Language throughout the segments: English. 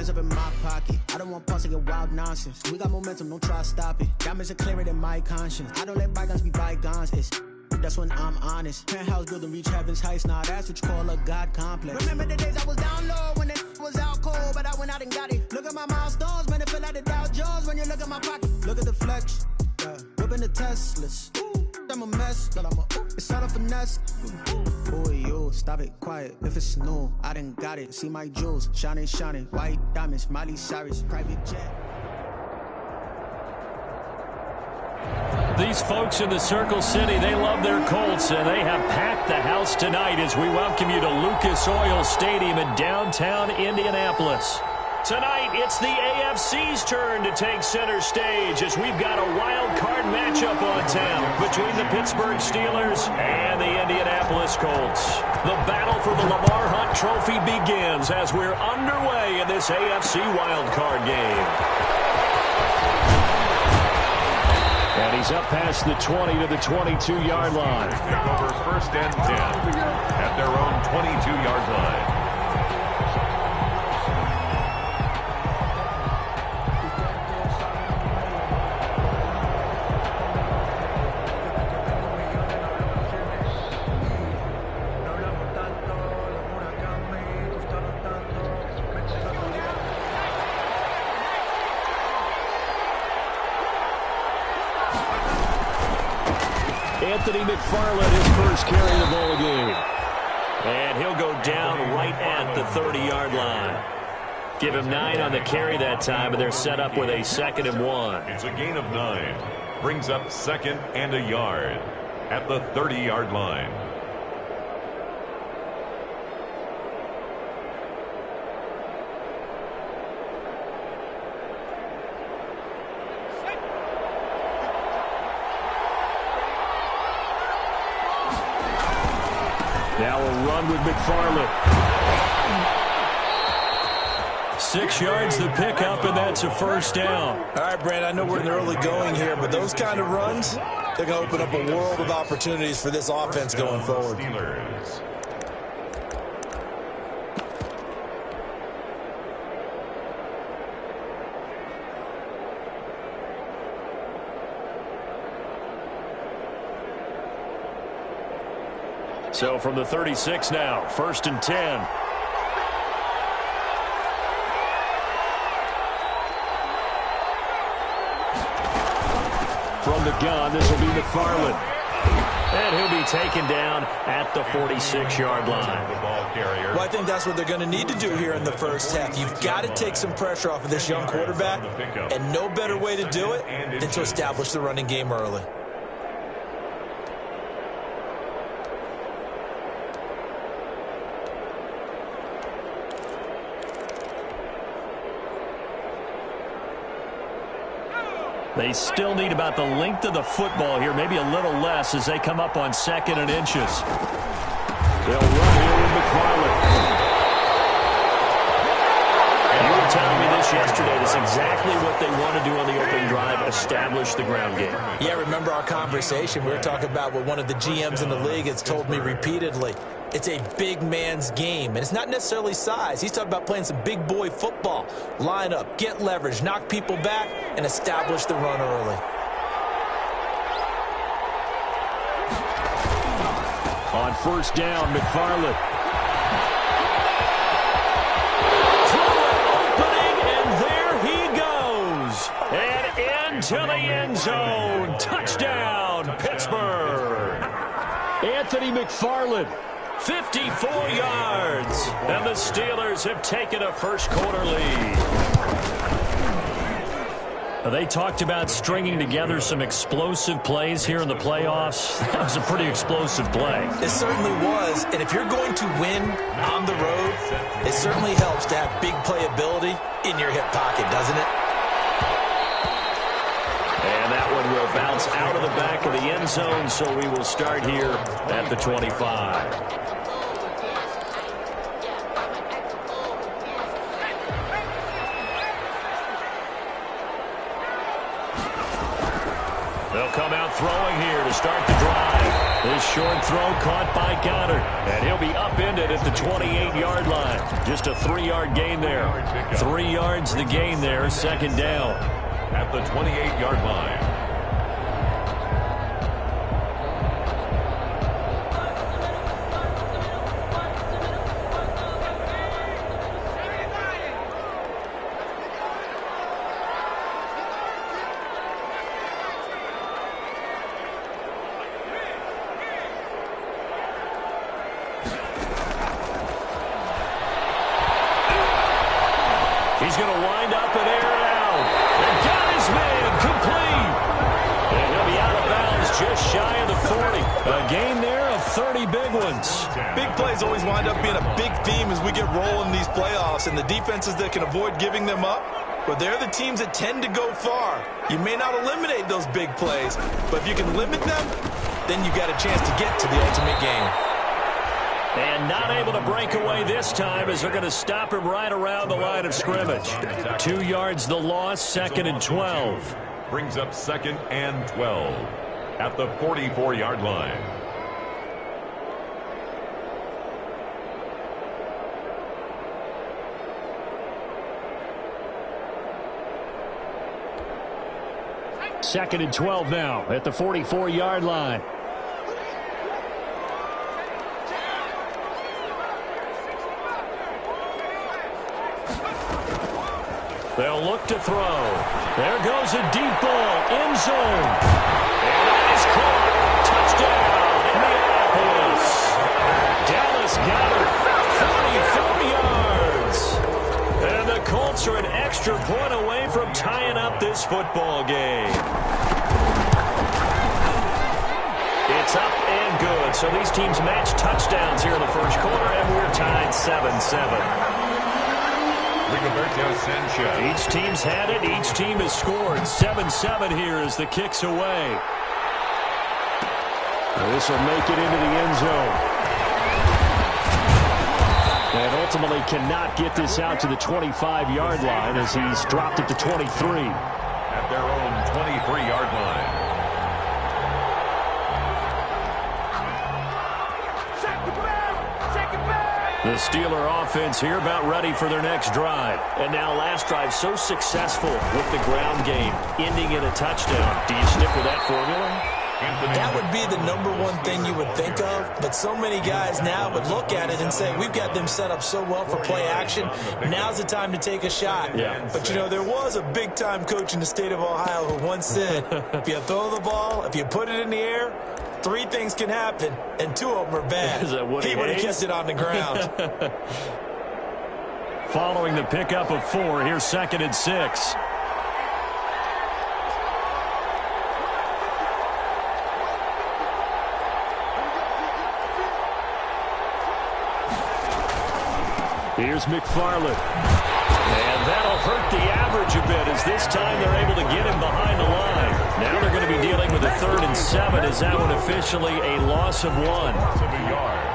up in my pocket. I don't want pause to get wild nonsense. We got momentum, don't try to stop it. Diamonds are clearer than my conscience. I don't let bygones be bygones. It's that's when I'm honest. Penthouse building, reach heaven's heights. Now that's what you call a God complex. Remember the days I was down low when it was out cold, but I went out and got it. Look at my milestones, man, it feel like the Dow Jones when you look at my pocket. Look at the flex, yeah. Whipping the Teslas. I'm a mess, but it's all a finesse. Boy, you stop it, quiet. If it's new, I done got it. See my jewels, shining, shining. White diamonds, Miley Cyrus, private jet. These folks in the Circle City, they love their Colts, and they have packed the house tonight as we welcome you to Lucas Oil Stadium in downtown Indianapolis. Tonight, it's the AFC's turn to take center stage as we've got a wild card matchup on tap between the Pittsburgh Steelers and the Indianapolis Colts. The battle for the Lamar Hunt Trophy begins as we're underway in this AFC wild card game. And he's up past the 20 to the 22-yard line. Take over 1st and 10 at their own 22-yard line. Anthony McFarland, his first carry of the ball game. And he'll go down right at the 30-yard line. Give him 9 on the carry that time, and they're set up with a 2nd and 1. It's a gain of 9. Brings up 2nd and a yard at the 30-yard line. Now a run with McFarland. 6 yards the pickup, and that's a first down. All right, Brand, I know we're in the early going here, but those kind of runs, they're going to open up a world of opportunities for this offense going forward. Steelers. So from the 36 now, 1st and 10. From the gun, this will be McFarland. And he'll be taken down at the 46-yard line. Well, I think that's what they're going to need to do here in the first half. You've got to take some pressure off of this young quarterback, and no better way to do it than to establish the running game early. They still need about the length of the football here, maybe a little less as they come up on 2nd and inches. They'll run here with McFarland. And you were telling me this yesterday. That's exactly what they want to do on the opening drive, establish the ground game. Yeah, remember our conversation. We were talking about what one of the GMs in the league has told me repeatedly. It's a big man's game, and it's not necessarily size. He's talking about playing some big boy football. Line up, get leverage, knock people back, and establish the run early. On 1st down, McFarland. Opening, and there he goes. And into the end zone. Touchdown, Pittsburgh. Anthony McFarland. 54 yards, and the Steelers have taken a first-quarter lead. They talked about stringing together some explosive plays here in the playoffs. That was a pretty explosive play. It certainly was, and if you're going to win on the road, it certainly helps to have big playability in your hip pocket, doesn't it? And that one will bounce out of the back of the end zone, so we will start here at the 25. They'll come out throwing here to start the drive. This short throw caught by Goddard, and he'll be upended at the 28-yard line. Just a 3-yard gain there. 3 yards the gain there, second down. At the 28-yard line. He's going to wind up and air it out. And got his man complete. And he'll be out of bounds just shy of the 40. A gain there of 30 big ones. Big plays always wind up being a big theme as we get rolling these playoffs. And the defenses that can avoid giving them up, but they're the teams that tend to go far. You may not eliminate those big plays, but if you can limit them, then you got a chance to get to the ultimate game. And not able to break away this time as they're going to stop him right around the line of scrimmage. 2 yards the loss, second and 12. Brings up second and 12 at the 44-yard line. Second and 12 now at the 44-yard line. They'll look to throw. There goes a deep ball, end zone. And that is caught. Touchdown, Indianapolis. Dallas got it. 44 yards. And the Colts are an extra point away from tying up this football game. It's up and good. So these teams match touchdowns here in the first quarter, and we're tied 7-7. Each team's had it. Each team has scored. 7-7 here as the kick's away. This will make it into the end zone. And ultimately cannot get this out to the 25-yard line as he's dropped it to 23. At their own 23-yard line. The Steeler offense here about ready for their next drive. And now last drive so successful with the ground game, ending in a touchdown. Do you stick with that formula? That would be the number one thing you would think of, but so many guys now would look at it and say, we've got them set up so well for play action. Now's the time to take a shot. Yeah. But, you know, there was a big-time coach in the state of Ohio who once said, if you throw the ball, if you put it in the air, 3 things can happen, and 2 of them are bad. He would have kept it on the ground. Following the pickup of 4, here's second and 6. Here's McFarland. And that'll hurt the average a bit as this time they're able to get him behind the line. Now they're going to be dealing with a 3rd and 7 as that one officially a loss of 1. Loss of a yard.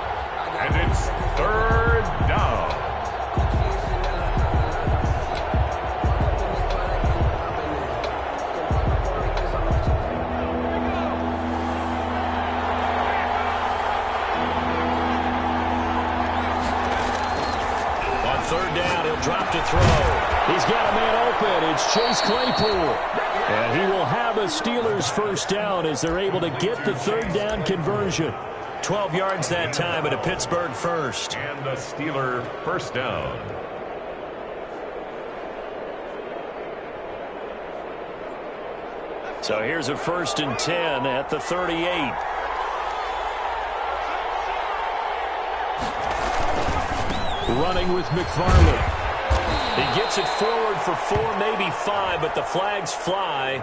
And it's 3rd down. On 3rd down, he'll drop to throw. He's got a man open. It's Chase Claypool. And he will have a Steelers first down as they're able to get the 3rd down conversion. 12 yards that time at a Pittsburgh first. And the Steeler first down. So here's a 1st and 10 at the 38. Running with McFarland. He gets it forward for 4, maybe 5, but the flags fly.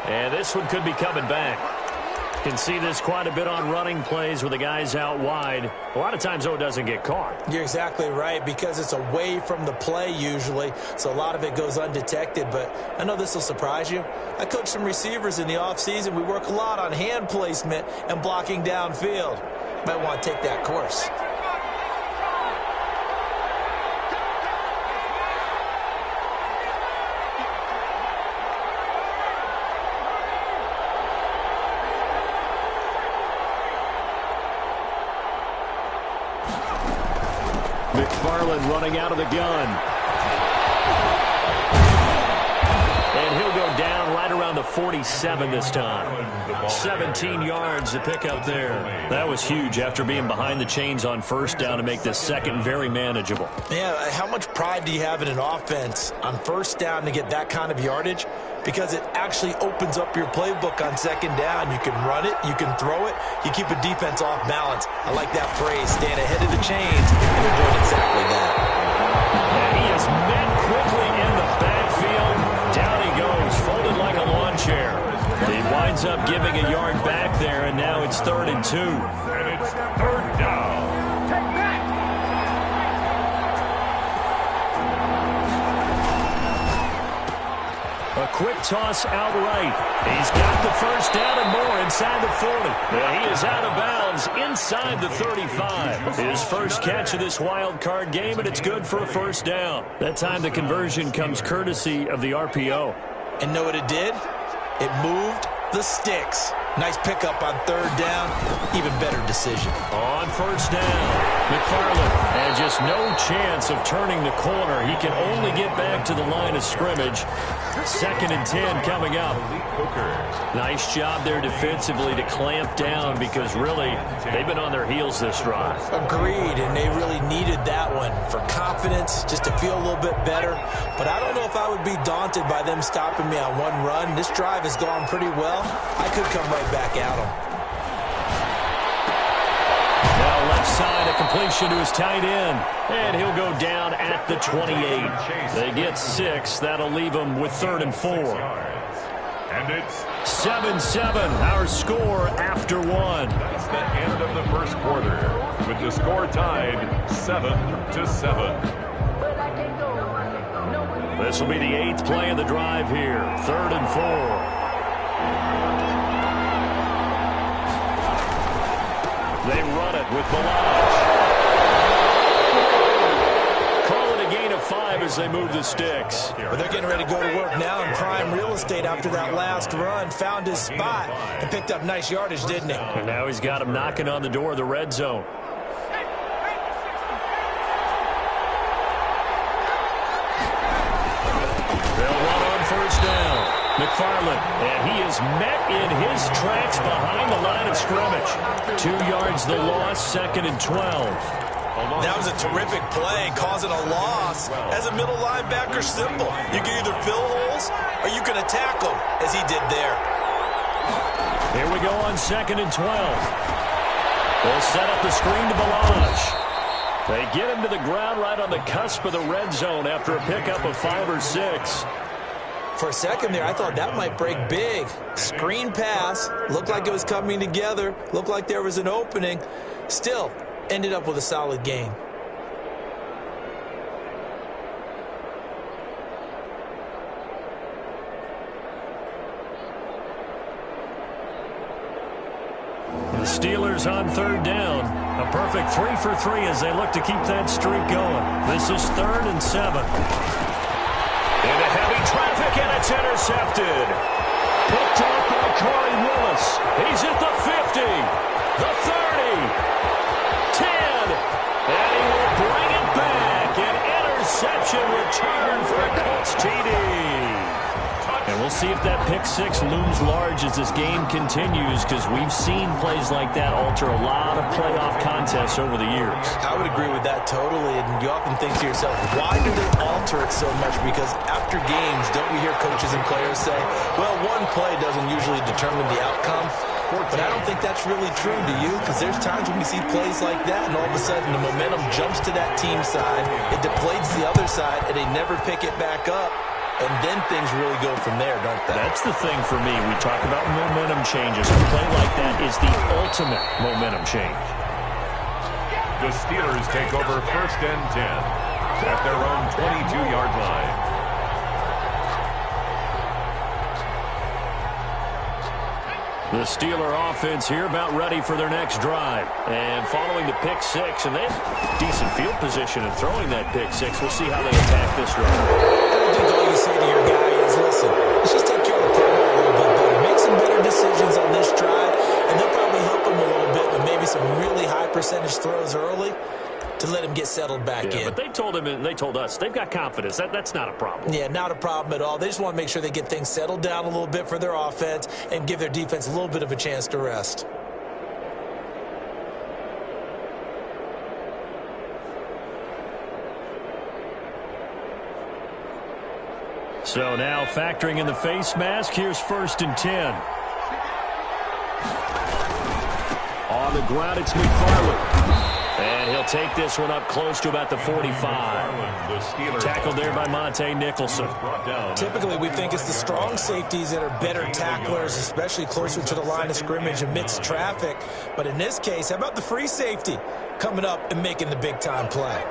And this one could be coming back. Can see this quite a bit on running plays with the guys out wide. A lot of times, though, it doesn't get caught. You're exactly right, because it's away from the play usually, so a lot of it goes undetected. But I know this will surprise you. I coach some receivers in the offseason. We work a lot on hand placement and blocking downfield. Might want to take that course. McFarland running out of the gun. And he'll go down right around the 47 this time. 17 yards to pick up there. That was huge after being behind the chains on first down to make this second very manageable. Yeah, how much pride do you have in an offense on first down to get that kind of yardage? Because it actually opens up your playbook on second down. You can run it, you can throw it, you keep a defense off balance. I like that phrase, staying ahead of the chains, and they're doing exactly that. And he is met quickly in the backfield. Down he goes, folded like a lawn chair. He winds up giving a yard back there, and now it's 3rd and 2. And it's 3rd down. A quick toss outright. He's got the first down and more inside the 40. He is out of bounds inside the 35. His first catch of this wild card game, and it's good for a first down. That time the conversion comes courtesy of the RPO. And know what it did? It moved the sticks. Nice pickup on 3rd down. Even better decision. On first down, McFarland. And just no chance of turning the corner. He can only get back to the line of scrimmage. 2nd and 10 coming up. Nice job there defensively to clamp down because really they've been on their heels this drive. Agreed, and they really needed that one for confidence, just to feel a little bit better. But I don't know if I would be daunted by them stopping me on one run. This drive has gone pretty well. I could come right back at them. Now left side, a completion to his tight end. And he'll go down at the 28. They get 6. That'll leave him with 3rd and 4. And it's 7-7, our score after 1. That's the end of the first quarter, with the score tied 7-7. This will be the 8th play of the drive here. 3rd and 4. They run it with Balazs. Call it a gain of 5 as they move the sticks. But they're getting ready to go to work now in prime real estate after that last run. Found his spot and picked up nice yardage, didn't he? And now he's got him knocking on the door of the red zone. They'll run on first down. McFarland, and he is met in his tracks behind the line of scrimmage. 2 yards the loss, 2nd and 12. That was a terrific play, causing a loss. As a middle linebacker, simple. You can either fill holes or you can attack them, as he did there. Here we go on 2nd and 12. They'll set up the screen to Balazs. They get him to the ground right on the cusp of the red zone after a pickup of 5 or 6. For a second there, I thought that might break big. Screen pass. Looked like it was coming together. Looked like there was an opening. Still, ended up with a solid gain. The Steelers on 3rd down. A perfect 3 for 3 as they look to keep that streak going. This is 3rd and 7. Into heavy traffic, and it's intercepted. Picked off by Corey Willis. He's at the 50, the 30, 10, and he will bring it back. An interception return for a Colts TD. And we'll see if that pick 6 looms large as this game continues, because we've seen plays like that alter a lot of playoff contests over the years. I would agree with that totally, and you often think to yourself, why do they alter it so much? Because after games, don't we hear coaches and players say, well, one play doesn't usually determine the outcome? But I don't think that's really true, do you? Because there's times when we see plays like that, and all of a sudden the momentum jumps to that team side, it deflates the other side, and they never pick it back up. And then things really go from there, don't they? That's the thing for me. We talk about momentum changes. A play like that is the ultimate momentum change. The Steelers take over 1st and 10 at their own 22-yard line. The Steeler offense here about ready for their next drive. And following the pick 6, and they have decent field position in throwing that pick 6. We'll see how they attack this drive. I think all you say to your guy is, listen, let's just take care of the football a little bit better. Make some better decisions on this drive, and they'll probably help him a little bit with maybe some really high percentage throws early. to let him get settled back in. But they told us they've got confidence. That's not a problem. Yeah, not a problem at all. They just want to make sure they get things settled down a little bit for their offense and give their defense a little bit of a chance to rest. So now factoring in the face mask, here's 1st and 10. On the ground, it's McFarland. And he'll take this one up close to about the 45. Tackled there by Monte Nicholson. Typically, we think it's the strong safeties that are better tacklers, especially closer to the line of scrimmage amidst traffic. But in this case, how about the free safety coming up and making the big-time play?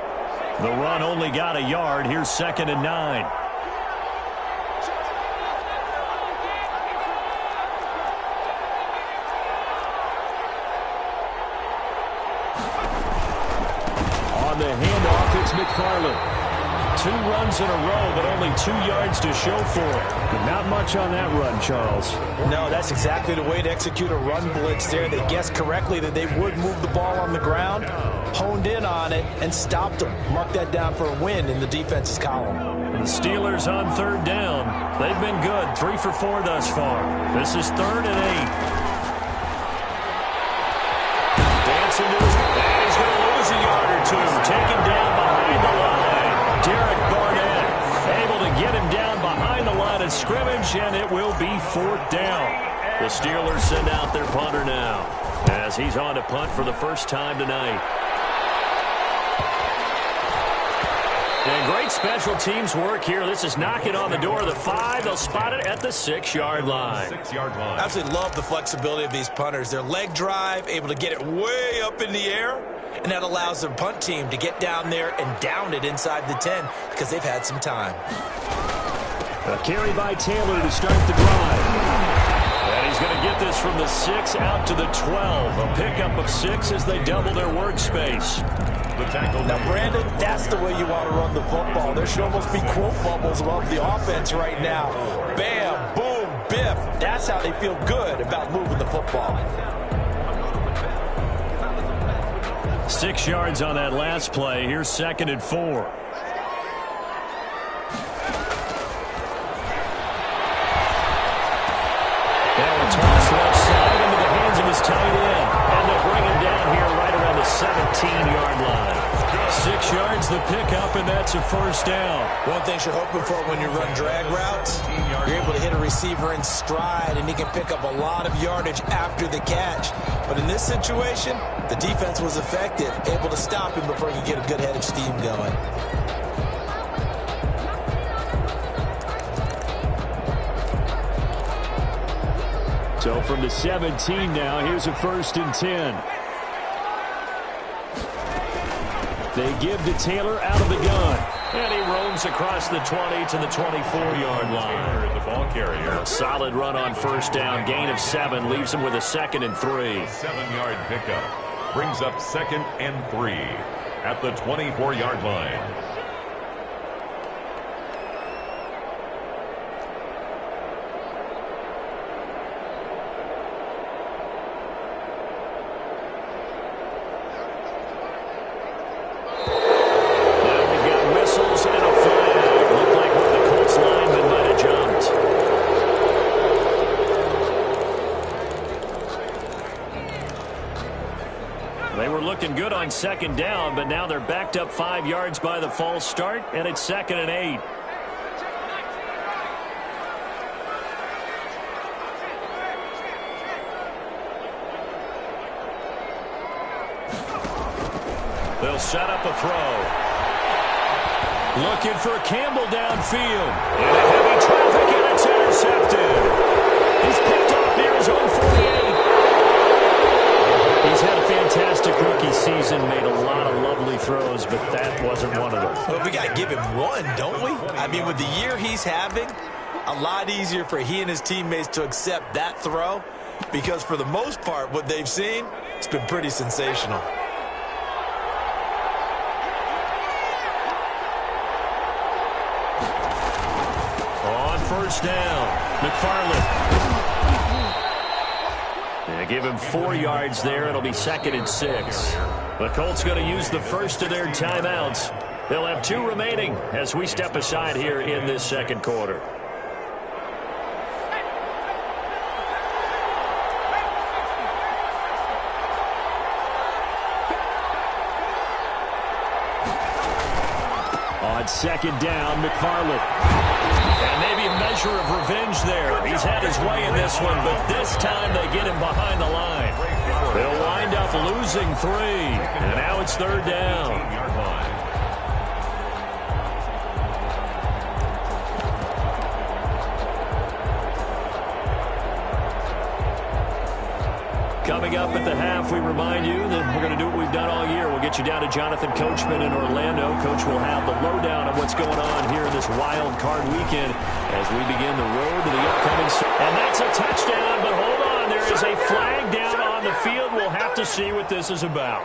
The run only got a yard. Here's 2nd and 9. The handoff, it's McFarland. 2 runs in a row, but only 2 yards to show for it. Not much on that run, Charles. No, that's exactly the way to execute a run blitz there. They guessed correctly that they would move the ball on the ground, honed in on it, and stopped them. Mark that down for a win in the defense's column. And the Steelers on 3rd down. They've been good, 3 for 4 thus far. This is 3rd and 8. Dancing to his and he's going to lose a yard or 2. Taken down behind the line. Derek Barnett able to get him down behind the line of scrimmage, and it will be 4th down. The Steelers send out their punter now as he's on to punt for the first time tonight. And great special teams work here. This is knocking on the door of the 5. They'll spot it at the 6-yard line. 6-yard line. I absolutely love the flexibility of these punters. Their leg drive, able to get it way up in the air, and that allows their punt team to get down there and down it inside the 10 because they've had some time. A carry by Taylor to start the drive. And he's going to get this from the 6 out to the 12. A pickup of 6 as they double their workspace. Now, Brandon, that's the way you want to run the football. There should almost be quote bubbles above the offense right now. Bam, boom, biff. That's how they feel good about moving the football. 6 yards on that last play. Here's 2nd and 4. Now a toss left side into the hands of his tight end. And they'll bring him down here right around the 17-yard line. 6 yards the pickup, and that's a 1st down. One thing you're hoping for when you run drag routes, you're able to hit a receiver in stride, and he can pick up a lot of yardage after the catch. But in this situation, the defense was effective, able to stop him before he could get a good head of steam going. So from the 17 now, here's a 1st and 10. They give to Taylor out of the gun. And he roams across the 20 to the 24-yard line. The ball carrier. A solid run on 1st down. Gain of 7 leaves him with a 2nd and 3. 7-yard pickup brings up 2nd and 3 at the 24-yard line. Looking good on 2nd down, but now they're backed up 5 yards by the false start, and it's 2nd and 8. They'll set up a throw. Looking for Campbell downfield. Into heavy traffic, and it's intercepted. He's picked off near his own 48. He's had a fantastic rookie season, made a lot of lovely throws, but that wasn't one of them. But we got to give him one, don't we? I mean, with the year he's having, a lot easier for he and his teammates to accept that throw because for the most part, what they've seen, it's been pretty sensational. On 1st down, McFarland. They give him 4 yards there. It'll be 2nd and 6. The Colts going to use the first of their timeouts. They'll have 2 remaining as we step aside here in this second quarter. On second down, McFarland. And maybe a measure of revenge there. He's had his way in this one, but this time they get him behind the line. They'll wind up losing 3, and now it's third down. Coming up at the half, we remind you that we're going to do what we've done all year. We'll get you down to Jonathan Coachman in Orlando. Coach will have the lowdown of what's going on here in this wild card weekend as we begin the road to the upcoming. And that's a touchdown, but hold on. There is a flag down on the field. We'll have to see what this is about.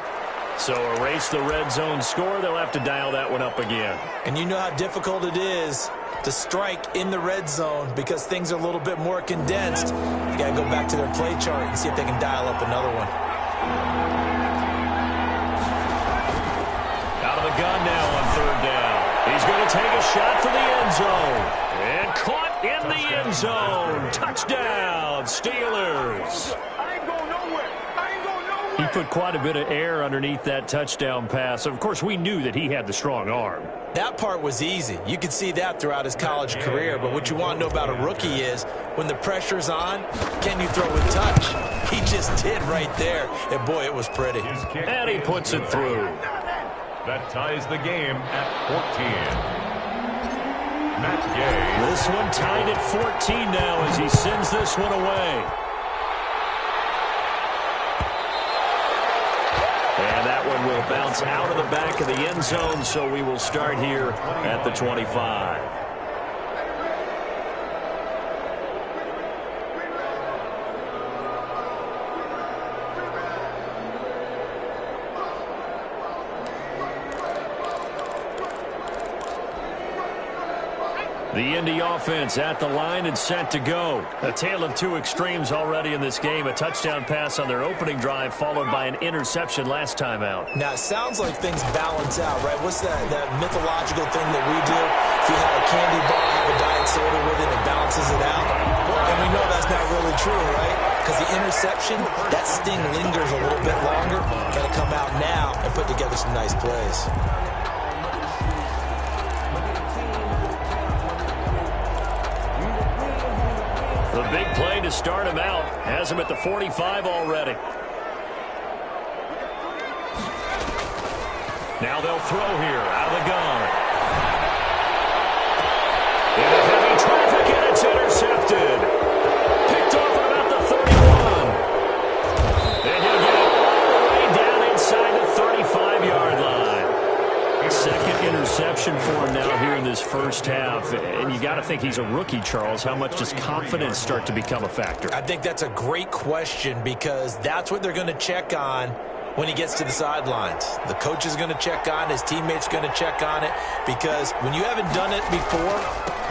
So erase the red zone score. They'll have to dial that one up again. And you know how difficult it is to strike in the red zone because things are a little bit more condensed. You got to go back to their play chart and see if they can dial up another one. Out of the gun now on third down. He's going to take a shot for the end zone. And caught in the end zone. Touchdown, Steelers. He put quite a bit of air underneath that touchdown pass. Of course, we knew that he had the strong arm. That part was easy. You could see that throughout his college career. But what you want to know about a rookie is when the pressure's on, can you throw with touch? He just did right there. And, boy, it was pretty. And he puts it through. That ties the game at 14. Matt Gay. This one tied at 14 now as he sends this one away. And that one will bounce out of the back of the end zone, so we will start here at the 25. The Indy offense at the line and set to go. A tale of 2 extremes already in this game. A touchdown pass on their opening drive followed by an interception last time out. Now, it sounds like things balance out, right? What's that mythological thing that we do? If you had a candy bar, have a diet soda with it, it balances it out. And we know that's not really true, right? Because the interception, that sting lingers a little bit longer. Got to come out now and put together some nice plays. The big play to start him out has him at the 45 already. Now they'll throw here out of the gun. In a heavy traffic, and it's intercepted. Picked off at about the 31. And he'll get it all the way down inside the 35-yard line. Second interception for him now here in this first half. And you got to think he's a rookie, Charles. How much does confidence start to become a factor? I think that's a great question because that's what they're going to check on when he gets to the sidelines. The coach is going to check on it. His teammates are going to check on it because when you haven't done it before,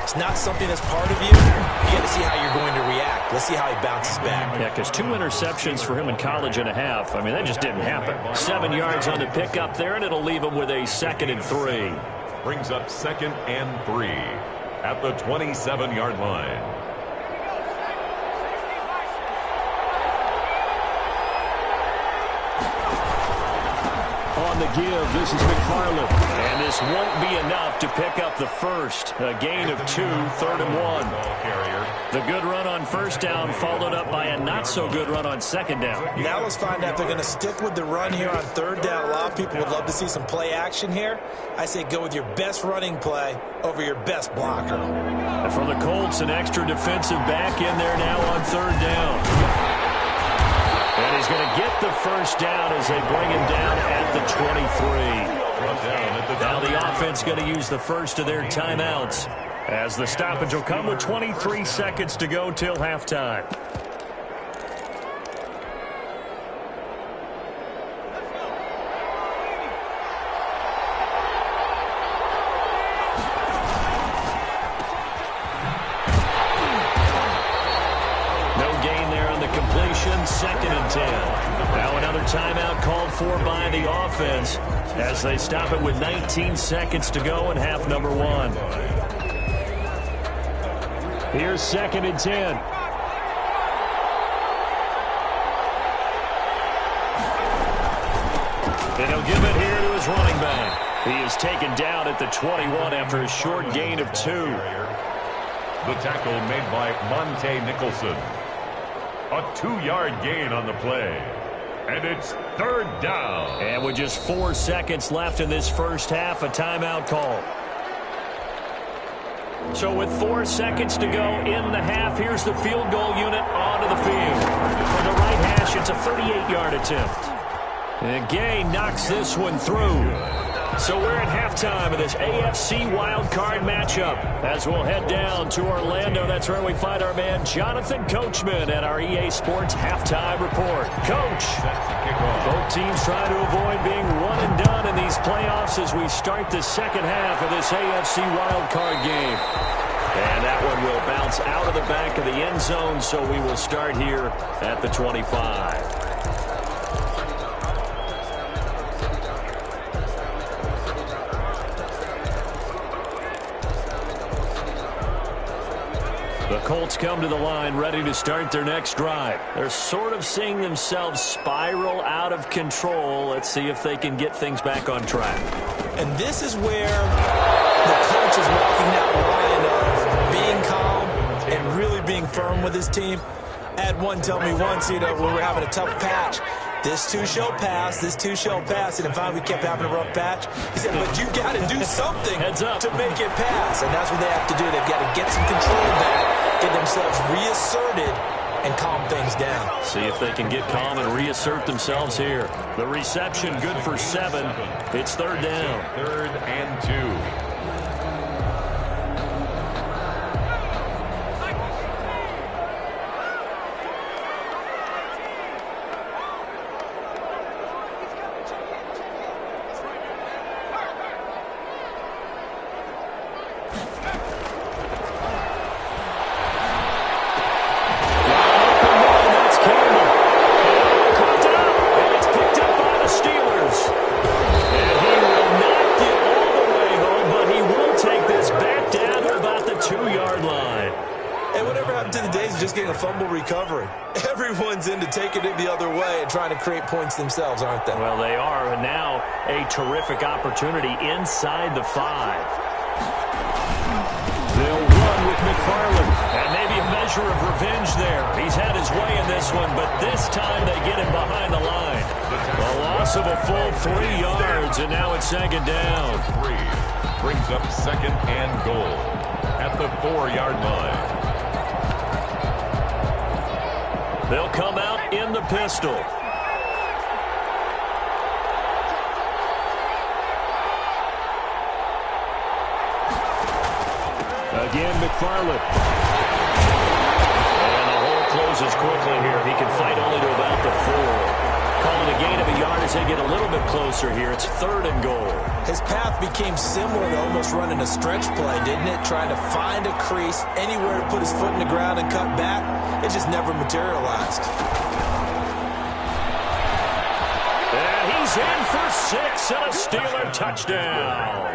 it's not something that's part of you. You got to see how you're going to react. Let's see how he bounces back. Yeah, because 2 interceptions for him in college and a half. I mean, that just didn't happen. 7 yards on the pickup there, and it'll leave him with a 2nd and 3. Brings up 2nd and 3 at the 27-yard line. On the give, this is McFarland. And this won't be enough to pick up the first. A gain of 2, 3rd and 1. The good run on first down followed up by a not-so-good run on second down. Now let's find out if they're going to stick with the run here on third down. A lot of people would love to see some play action here. I say go with your best running play over your best blocker. And from the Colts, an extra defensive back in there now on third down. And he's going to get the first down as they bring him down at the 23. Now the offense going to use the first of their timeouts as the stoppage will come with 23 seconds to go till halftime. No gain there on the completion. 2nd and 10. Now another timeout called for by the offense as they stop it with 19 seconds to go in half number 1. Here's 2nd and 10. And he'll give it here to his running back. He is taken down at the 21 after a short gain of 2. The tackle made by Monte Nicholson. A 2-yard gain on the play. And it's 3rd down. And with just 4 seconds left in this first half, a timeout call. So with 4 seconds to go in the half, here's the field goal unit onto the field. From the right hash, it's a 38-yard attempt. And Gay knocks this one through. So we're at halftime of this AFC wildcard matchup as we'll head down to Orlando. That's where we find our man Jonathan Coachman at our EA Sports Halftime Report. Coach, both teams trying to avoid being one and done in these playoffs as we start the second half of this AFC wildcard game. And that one will bounce out of the back of the end zone, so we will start here at the 25. The Colts come to the line ready to start their next drive. They're sort of seeing themselves spiral out of control. Let's see if they can get things back on track. And this is where the coach is walking that line of being calm and really being firm with his team. I had one tell me once, when we were having a tough patch, this too shall pass, this too shall pass. And finally we kept having a rough patch. He said, but you got to do something to make it pass. And that's what they have to do. They've got to get some control back, get themselves reasserted, and calm things down. See if they can get calm and reassert themselves here. The reception good for 7. It's 3rd down. 3rd and 2. Everyone's into taking it the other way and trying to create points themselves, aren't they? Well, they are, and now a terrific opportunity inside the 5. They'll run with McFarland, and maybe a measure of revenge there. He's had his way in this one, but this time they get him behind the line. A loss of a full 3 yards, and now it's 2nd down. 3 brings up 2nd and goal at the 4-yard line. They'll come out in the pistol. Again, McFarland. And the hole closes quickly here. He can fight only to about the 4. Calling a gain of a yard as they get a little bit closer here. It's 3rd and goal. His path became similar to almost running a stretch play, didn't it? Trying to find a crease, anywhere to put his foot in the ground and cut back. It just never materialized. And he's in for 6 and a Steeler touchdown.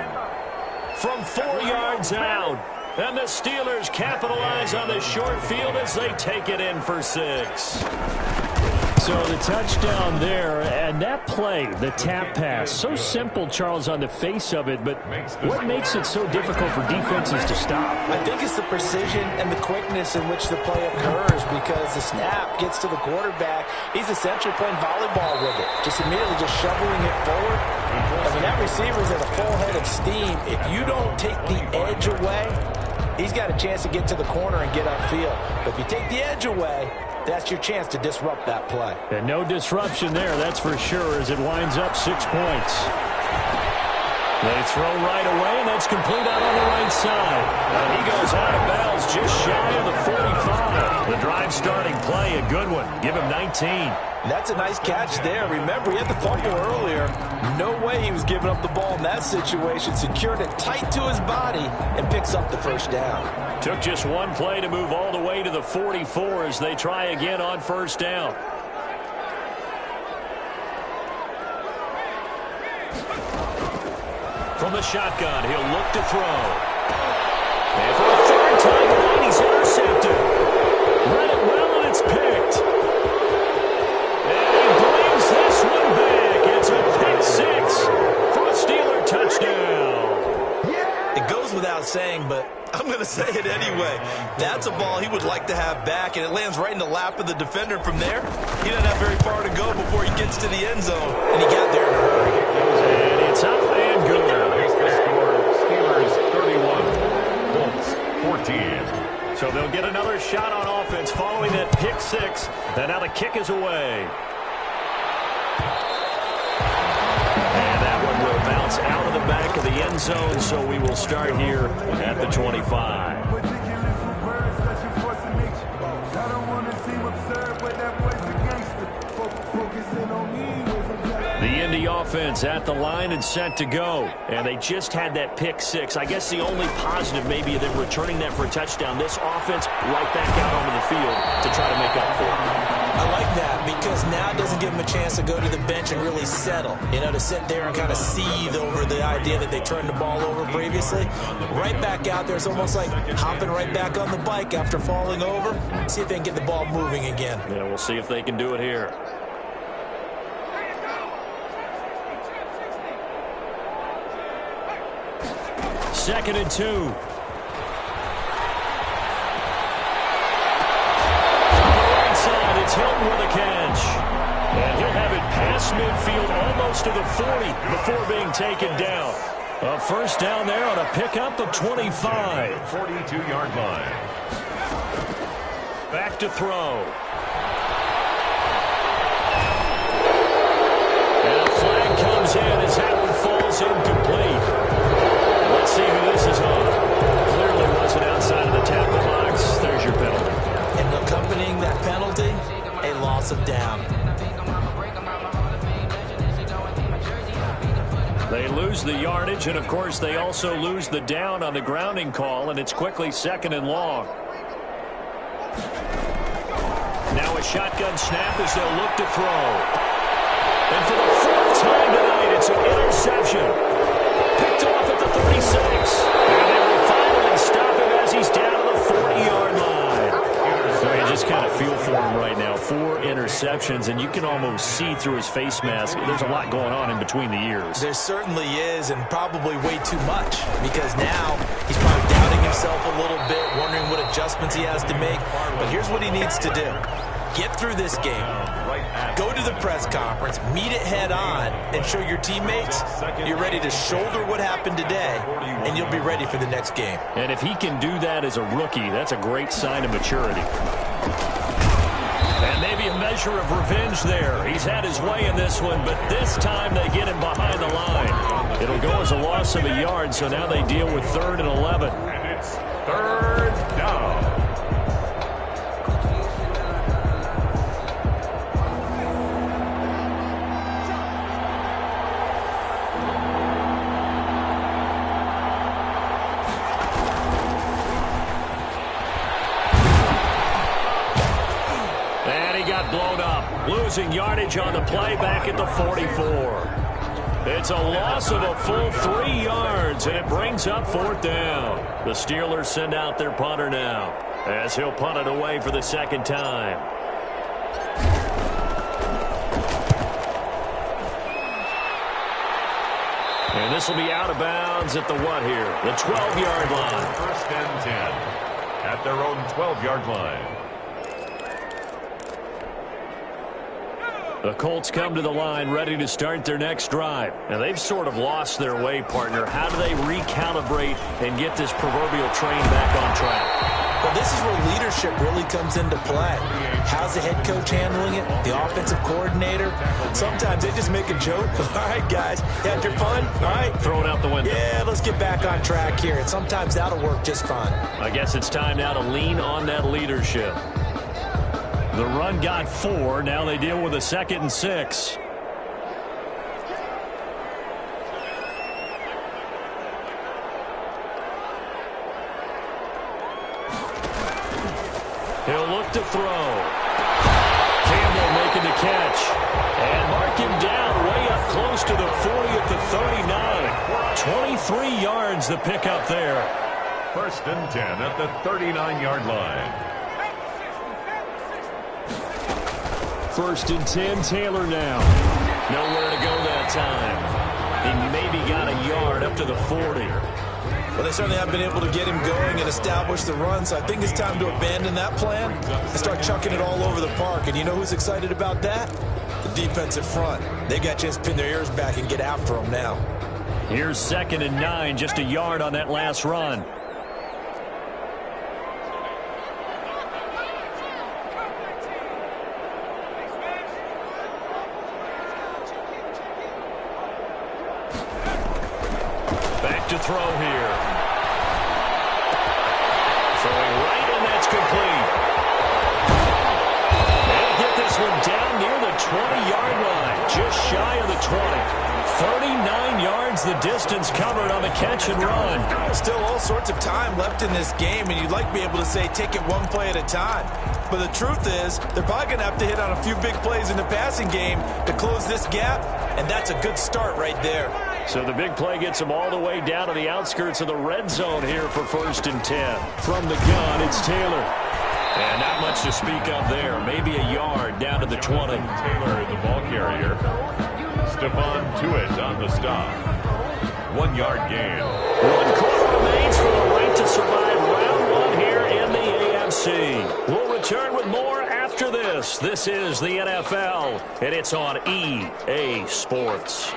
From 4 yards out. And the Steelers capitalize on the short field as they take it in for 6. So the touchdown there, and that play, the tap pass, so simple, Charles, on the face of it, but what makes it so difficult for defenses to stop? I think it's the precision and the quickness in which the play occurs, because the snap gets to the quarterback. He's essentially playing volleyball with it, just immediately just shoveling it forward. I mean, that receiver's at a full head of steam. If you don't take the edge away, he's got a chance to get to the corner and get upfield. But if you take the edge away, that's your chance to disrupt that play. And no disruption there, that's for sure, as it winds up 6 points. They throw right away, and that's complete out on the right side. And he goes out of bounds just shy of the 45. The drive starting play, a good one. Give him 19. That's a nice catch there. Remember, he had the fumble earlier. No way he was giving up the ball in that situation. Secured it tight to his body and picks up the 1st down. Took just one play to move all the way to the 44 as they try again on 1st down. the shotgun. He'll look to throw. And for the third time tonight, he's intercepted. Read it well, and it's picked. And he brings this one back. It's a pick six for a Steeler touchdown. It goes without saying, but I'm going to say it anyway. That's a ball he would like to have back, and it lands right in the lap of the defender from there. He doesn't have very far to go before he gets to the end zone, and he got there in a hurry. And it's up and good. Steelers 31, Colts 14. So they'll get another shot on offense following that pick six, and now the kick is away. And that one will bounce out of the back of the end zone, so we will start here at the 25. The Indy offense at the line and set to go. And they just had that pick six. I guess the only positive maybe of them returning that for a touchdown. This offense right back out onto the field to try to make up for it. I like that because now it doesn't give them a chance to go to the bench and really settle. You know, to sit there and kind of seethe over the idea that they turned the ball over previously. Right back out there. It's almost like hopping right back on the bike after falling over. See if they can get the ball moving again. Yeah, we'll see if they can do it here. Second and 2. It's Hilton with a catch. And he'll have it past midfield almost to the 40 before being taken down. A first down there on a pickup of 25. 42-yard line. Back to throw. And a flag comes in as that one falls incomplete. Let's see who this is on. Clearly wasn't outside of the tackle box. There's your penalty. And accompanying that penalty, a loss of down. They lose the yardage, and of course they also lose the down on the grounding call, and it's quickly second and long. Now a shotgun snap as they'll look to throw. And for the fourth time tonight, it's an interception. Picked off at the 36. And they will finally stop him as he's down to the 40-yard line. So you just kind of feel for him right now. 4 interceptions, and you can almost see through his face mask. There's a lot going on in between the ears. There certainly is, and probably way too much, because now he's probably doubting himself a little bit, wondering what adjustments he has to make. But here's what he needs to do. Get through this game. Go to the press conference, meet it head on, and show your teammates you're ready to shoulder what happened today, and you'll be ready for the next game. And if he can do that as a rookie, that's a great sign of maturity. And maybe a measure of revenge there. He's had his way in this one, but this time they get him behind the line. It'll go as a loss of a yard, so now they deal with 3rd and 11. And it's 3rd down. Blown up, losing yardage on the play back at the 44. It's a loss of a full 3 yards, and it brings up 4th down. The Steelers send out their punter now, as he'll punt it away for the 2nd time. And this will be out of bounds at the what here? The 12-yard line. 1st and 10 at their own 12-yard line. The Colts come to the line ready to start their next drive. And they've sort of lost their way, partner. How do they recalibrate and get this proverbial train back on track? Well, this is where leadership really comes into play. How's the head coach handling it? The offensive coordinator? Sometimes they just make a joke. All right, guys, you had your fun? All right. Throw it out the window. Yeah, let's get back on track here. And sometimes that'll work just fine. I guess it's time now to lean on that leadership. The run got 4. Now they deal with a 2nd and 6. He'll look to throw. Campbell making the catch. And mark him down way up close to the 40 at the 39. 23 yards the pickup there. 1st and 10 at the 39-yard line. 1st and 10, Taylor now. Nowhere to go that time. He maybe got a yard up to the 40. Well, they certainly have been able to get him going and establish the run, so I think it's time to abandon that plan and start chucking it all over the park. And you know who's excited about that? The defensive front. They got a chance to pin their ears back and get after him now. Here's 2nd and 9, just a yard on that last run. Back to throw here. Throwing right, and that's complete. They'll get this one down near the 20-yard line, just shy of the 20. 39 yards the distance covered on the catch and run. Still all sorts of time left in this game, and you'd like to be able to say take it one play at a time. But the truth is, they're probably going to have to hit on a few big plays in the passing game to close this gap, and that's a good start right there. So the big play gets them all the way down to the outskirts of the red zone here for 1st and 10. From the gun, it's Taylor. And not much to speak of there. Maybe a yard down to the 20. Taylor, the ball carrier. Stephon Tuitt on the stop. 1-yard gain. 1 quarter remains for the right to survive round 1 here in the AFC. We'll return with more after this. This is the NFL, and it's on EA Sports.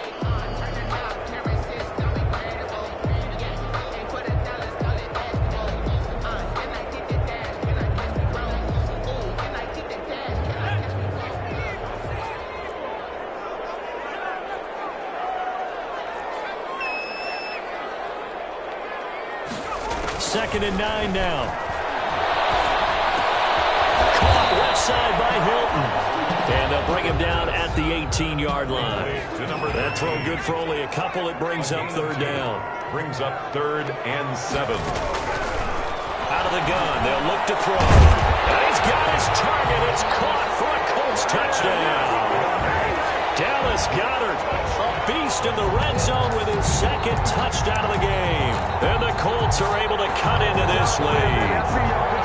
Second and 9 now. Caught left side by Hilton. And they'll bring him down at the 18-yard line. That throw good for only a couple. It brings up 3rd down. Brings up 3rd and 7. Out of the gun. They'll look to throw. And he's got his target. It's caught for a Colts touchdown. Dallas Goedert, a beast in the red zone with his 2nd touchdown of the game. And the Colts are able to cut into this lead.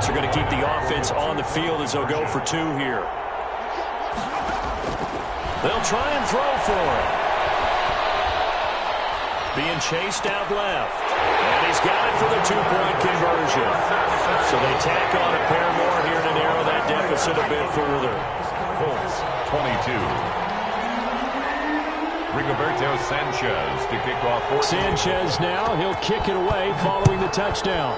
Are going to keep the offense on the field as they'll go for 2 here. They'll try and throw for it. Being chased out left. And he's got it for the 2-point conversion. So they tack on a pair more here to narrow that deficit a bit further. Colts 22. Rigoberto Sanchez to kick off. Sanchez now. He'll kick it away following the touchdown.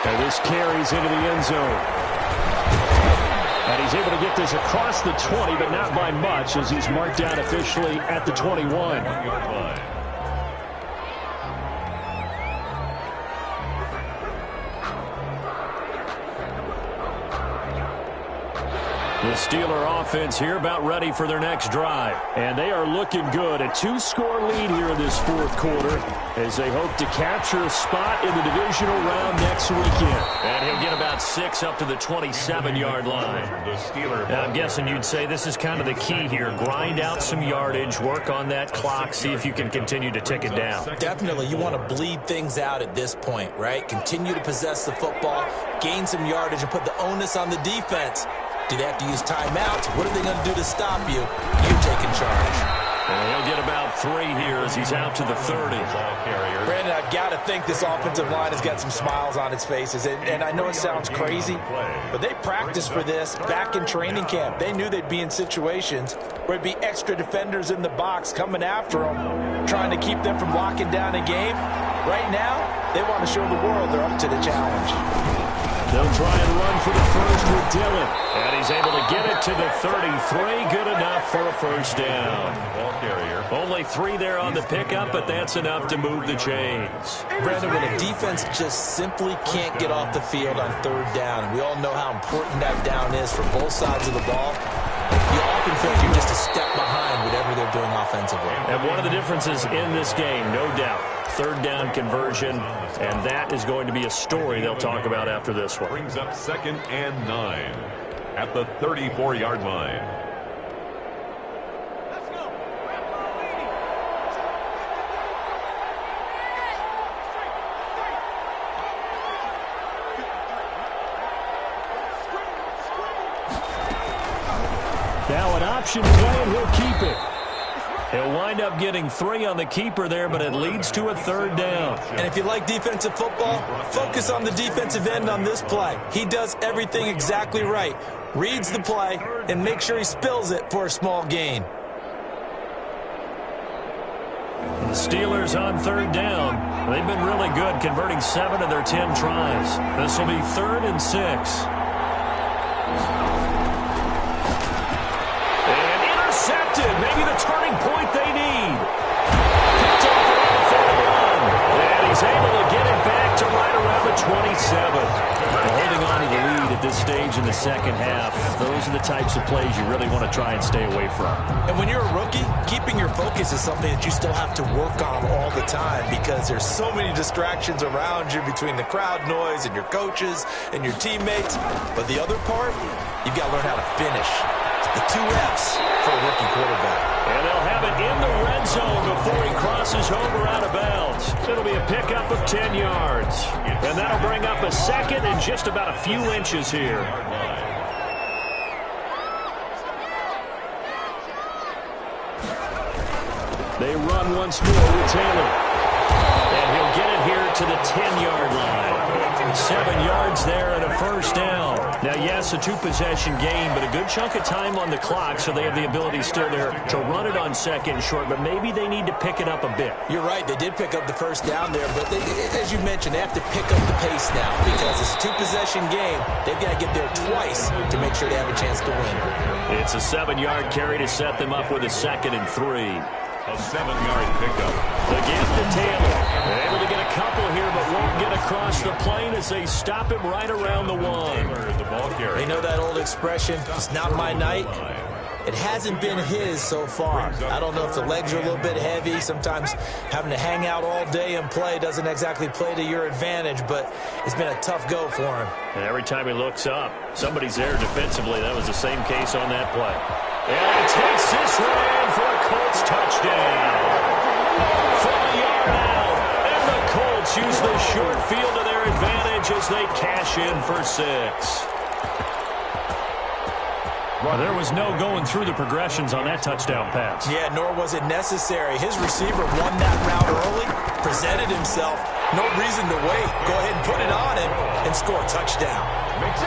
And this carries into the end zone. And he's able to get this across the 20, but not by much, as he's marked down officially at the 21. 1-yard line. The Steeler offense here about ready for their next drive. And they are looking good. A 2-score lead here in this 4th quarter as they hope to capture a spot in the divisional round next weekend. And he'll get about 6 up to the 27-yard line. Now, I'm guessing you'd say this is kind of the key here. Grind out some yardage, work on that clock, see if you can continue to tick it down. Definitely. You want to bleed things out at this point, right? Continue to possess the football, gain some yardage, and put the onus on the defense. Do they have to use timeouts? What are they going to do to stop you? You're taking charge. And he'll get about 3 here as he's out to the 30. Brandon, I've got to think this offensive line has got some smiles on its faces. And I know it sounds crazy, but they practiced for this back in training camp. They knew they'd be in situations where it'd be extra defenders in the box coming after them, trying to keep them from locking down a game. Right now, they want to show the world they're up to the challenge. They'll try and run for the first with Dillon. And he's able to get it to the 33. Good enough for a first down. Ball carrier. Only 3 there on the pickup, but that's enough to move the chains. Brandon, when a defense just simply can't get off the field on third down, and we all know how important that down is for both sides of the ball, you often feel like you're just a step behind whatever they're doing offensively. And one of the differences in this game, no doubt, third down conversion, and that is going to be a story they'll talk about after this one. Brings up 2nd and 9 at the 34-yard line. Now an option play, and he'll keep it. He'll wind up getting 3 on the keeper there, but it leads to a third down. And if you like defensive football, focus on the defensive end on this play. He does everything exactly right. Reads the play and makes sure he spills it for a small gain. The Steelers on third down. They've been really good, converting 7 of their 10 tries. This will be 3rd and 6. Maybe the turning point they need. Picked off around the 41. And he's able to get it back to right around the 27. Holding on to the lead at this stage in the second half, those are the types of plays you really want to try and stay away from. And when you're a rookie, keeping your focus is something that you still have to work on all the time because there's so many distractions around you between the crowd noise and your coaches and your teammates. But the other part, you've got to learn how to finish. The 2 F's for a rookie quarterback. And they'll have it in the red zone before he crosses over out of bounds. It'll be a pickup of 10 yards. And that'll bring up a 2nd and just about a few inches here. They run once more with Taylor. And he'll get it here to the 10-yard line. 7 yards there and a first down. Now, yes, a 2-possession game, but a good chunk of time on the clock, so they have the ability still there to run it on 2nd and short, but maybe they need to pick it up a bit. You're right. They did pick up the first down there, but as you mentioned, they have to pick up the pace now because it's a 2-possession game. They've got to get there twice to make sure they have a chance to win. It's a 7-yard carry to set them up with a 2nd and 3. A 7-yard pickup. Again to Taylor. They're able to get a couple here, but won't get across the plane as they stop him right around the 1. The ball carrier. You know that old expression, it's not my night? It hasn't been his so far. I don't know if the legs are a little bit heavy. Sometimes having to hang out all day and play doesn't exactly play to your advantage, but it's been a tough go for him. And every time he looks up, somebody's there defensively. That was the same case on that play. And he takes this one for a Colts touchdown. From a yard out. And the Colts use the short field to their advantage as they cash in for 6. Well, there was no going through the progressions on that touchdown pass. Yeah, nor was it necessary. His receiver won that route early, presented himself. No reason to wait. Go ahead and put it on him and score a touchdown.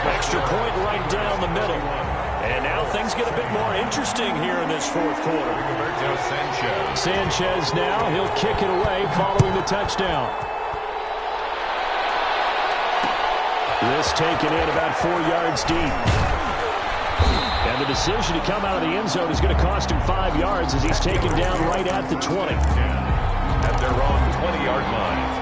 Extra point right down the middle. And now things get a bit more interesting here in this 4th quarter. Sanchez now, he'll kick it away following the touchdown. This taken in about 4 yards deep. And the decision to come out of the end zone is going to cost him 5 yards as he's taken down right at the 20. At their own 20-yard line.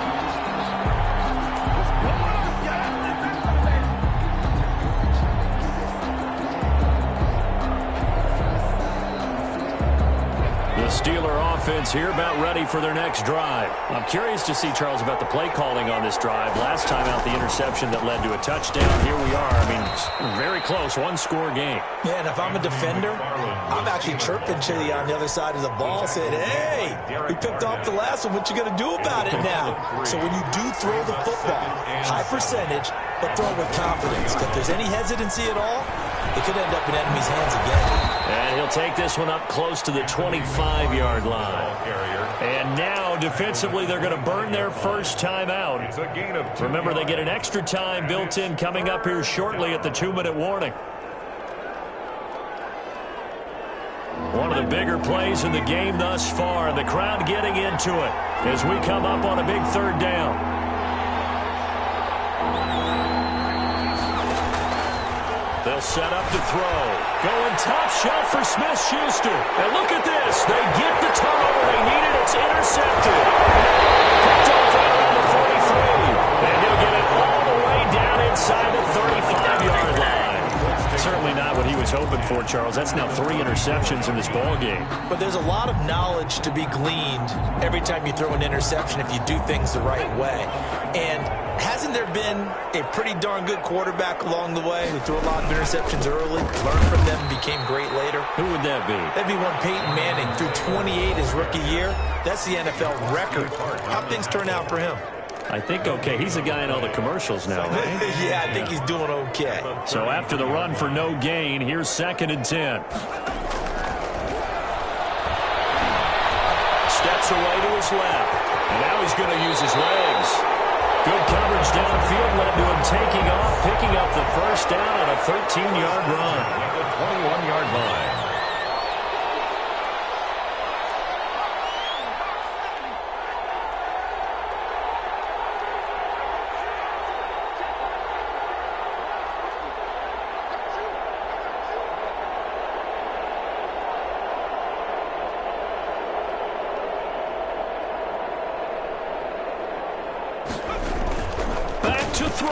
Steeler offense here about ready for their next drive. I'm curious to see, Charles, about the play calling on this drive. Last time out, the interception that led to a touchdown. Here we are. I mean, very close, 1-score game. Yeah, and if I'm a defender, I'm actually chirping to you on the other side of the ball, saying, hey, we picked off the last one. What you going to do about it now? So when you do throw the football, high percentage, but throw it with confidence. If there's any hesitancy at all, it could end up in enemy's hands again. And he'll take this one up close to the 25-yard line. And now, defensively, they're going to burn their first time out. Remember, they get an extra time built in coming up here shortly at the 2-minute warning. One of the bigger plays in the game thus far, and the crowd getting into it as we come up on a big 3rd down. They'll set up to throw. Going top shelf for Smith-Schuster. And look at this. They get the turnover they needed. It's intercepted. Picked off out around the 43. And he'll get it all the way down inside the 35-yard line. Certainly not what he was hoping for, Charles. That's now 3 interceptions in this ball game. But there's a lot of knowledge to be gleaned every time you throw an interception if you do things the right way. And hasn't there been a pretty darn good quarterback along the way who threw a lot of interceptions early, learned from them, and became great later? Who would that be? That'd be one Peyton Manning. Threw 28 his rookie year. That's the NFL record. How things turn out for him? I think okay. He's the guy in all the commercials now, right? Yeah, I think he's doing okay. So after the run for no gain, here's 2nd and 10. Steps away to his left. And now he's going to use his legs. Good coverage downfield led to him taking off, picking up the first down on a 13-yard run. The 21-yard line. To throw.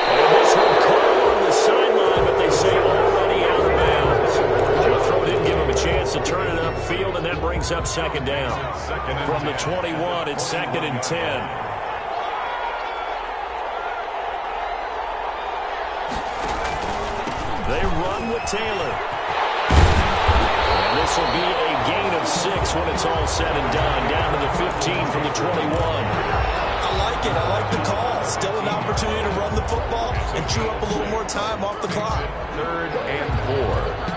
And this one caught on the sideline, but they say already out of bounds. The throw didn't give him a chance to turn it upfield, and that brings up 2nd down. From the 21, it's 2nd and 10. They run with Taylor. And this will be a gain of 6 when it's all said and done. Down to the 15 from the 21. I like it. I like the call. Still an opportunity to run the football and chew up a little more time off the clock. 3rd and 4.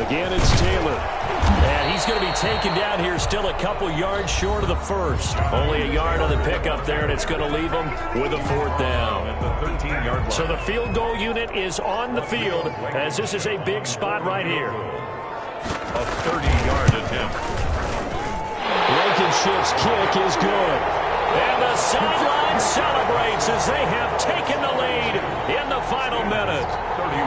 Again, it's Taylor. And he's going to be taken down here still a couple yards short of the first. Only a yard on the pickup there, and it's going to leave him with a 4th down. At the 13-yard line. So the field goal unit is on the field as this is a big spot right here. A 30-yard attempt. Blankenship's kick is good. And the sideline celebrates as they have taken the lead in the final minute.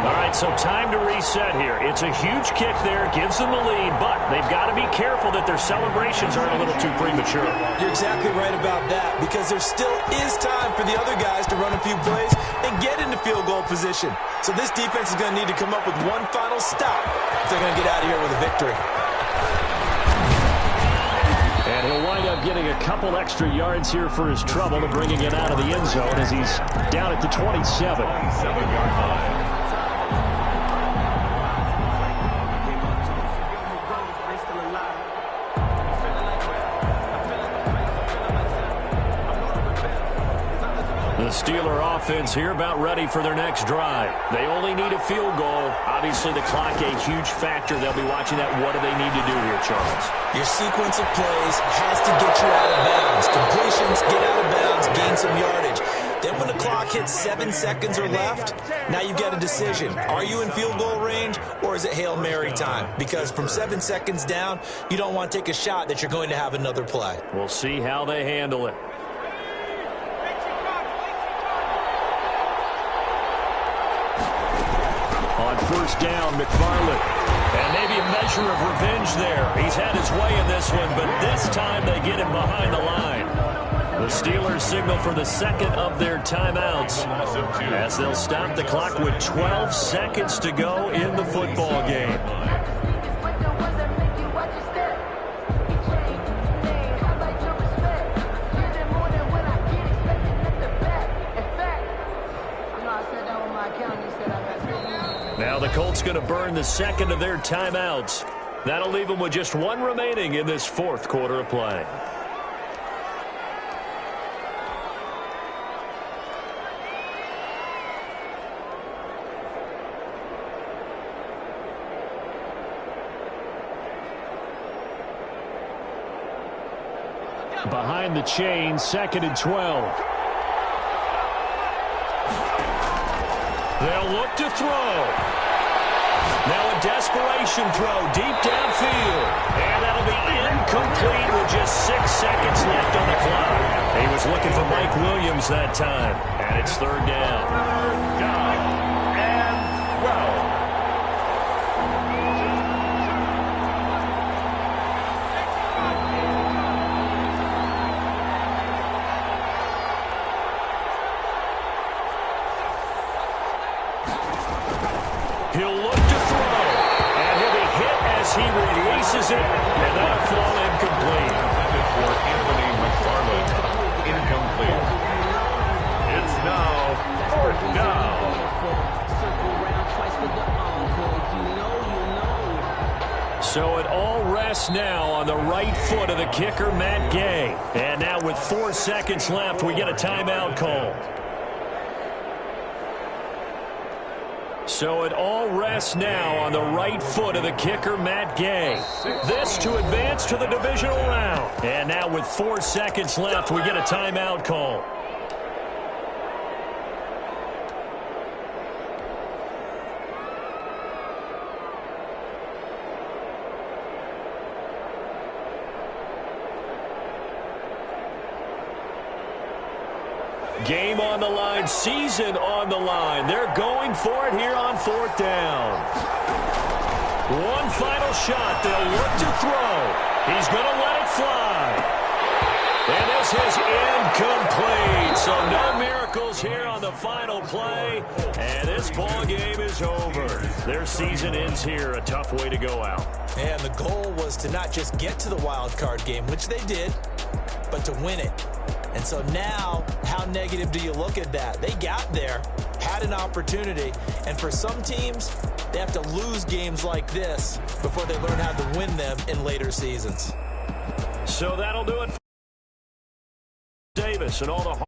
All right, so time to reset here. It's a huge kick there, gives them the lead, but they've got to be careful that their celebrations aren't a little too premature. You're exactly right about that, because there still is time for the other guys to run a few plays and get into field goal position. So this defense is going to need to come up with one final stop if they're going to get out of here with a victory. And he'll wind up getting a couple extra yards here for his trouble and bringing it out of the end zone as he's down at the 27. 7-yard line. The Steeler offense here about ready for their next drive. They only need a field goal. Obviously, the clock a huge factor. They'll be watching that. What do they need to do here, Charles? Your sequence of plays has to get you out of bounds. Completions, get out of bounds, gain some yardage. Then when the clock hits 7 seconds or left, now you get a decision. Are you in field goal range, or is it Hail Mary time? Because from 7 seconds down, you don't want to take a shot that you're going to have another play. We'll see how they handle it. On 1st down, McFarland. And maybe a measure of revenge there. He's had his way in this one, but this time they get him behind the line. The Steelers signal for the 2nd of their timeouts as they'll stop the clock with 12 seconds to go in the football game. Now the Colts going to burn the 2nd of their timeouts. That'll leave them with just 1 remaining in this 4th quarter of play. Behind the chain, 2nd and 12. They'll look to throw. Now a desperation throw deep downfield. And that'll be incomplete with just 6 seconds left on the clock. He was looking for Mike Williams that time. And it's 3rd down. Down and 12. He'll look to throw, and he'll be hit as he releases it, and that'll fall incomplete. Intended for Anthony McFarland. Incomplete. It's now 4th down. So it all rests now on the right foot of the kicker, Matt Gay. And now with 4 seconds left, we get a timeout call. So it all rests now on the right foot of the kicker, Matt Gay. This to advance to the divisional round. And now with 4 seconds left, we get a timeout call. Game on the line, season on the line. They're going for it here on 4th down. One final shot. They'll look to throw. He's going to let it fly. And this is incomplete. So no miracles here on the final play. And this ball game is over. Their season ends here. A tough way to go out. And the goal was to not just get to the wild card game, which they did, but to win it. And so now, how negative do you look at that? They got there, had an opportunity, and for some teams, they have to lose games like this before they learn how to win them in later seasons. So that'll do it for Davis and all the